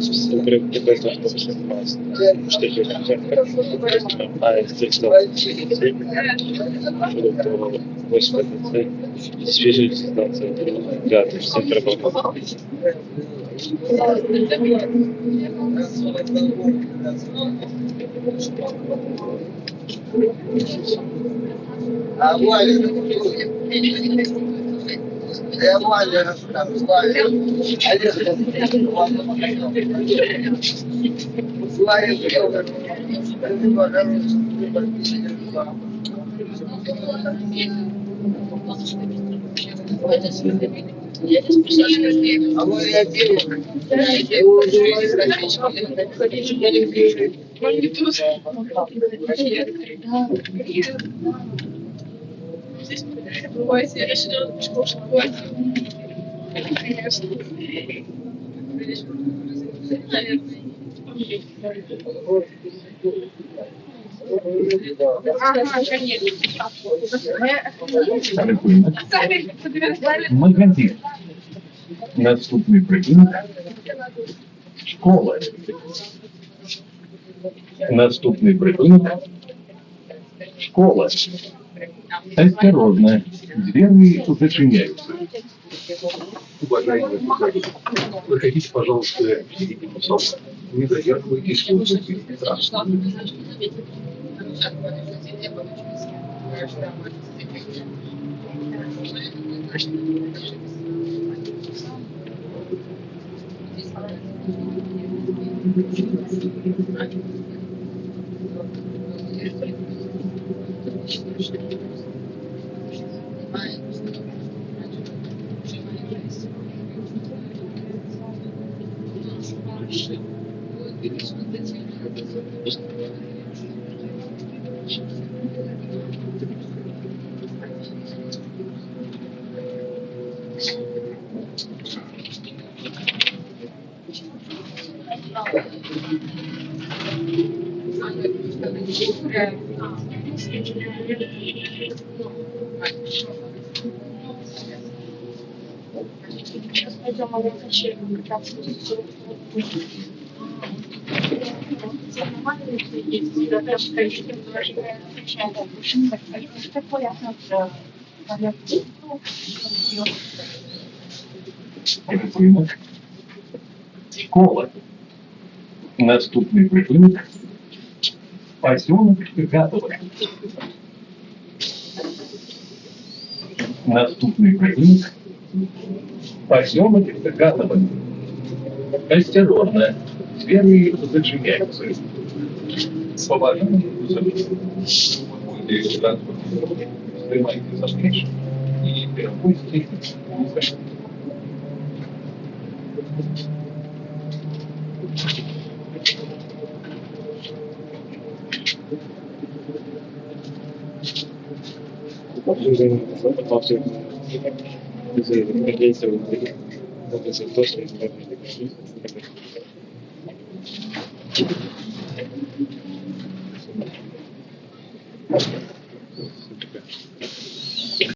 Sobre qué puesto es más. Usted yo а здесь продуктового господи, свежие дистанции, да, то есть все работает. Магазин. Наступний прибуток. Школа. Наступний прибуток. Школа. Осторожно. Двери зачиняются. Уважаемые писатели, выходите, пожалуйста, в середину зала. Не задерживайтесь в страшно. Прибуток. Школа. Наступний прибуток. Поселок Гатово. Наступный прибыток. Поселок Гатово. Осторожно. Двери зачиняются. Свободно. Снимайте за плечи и переводите. Thank you.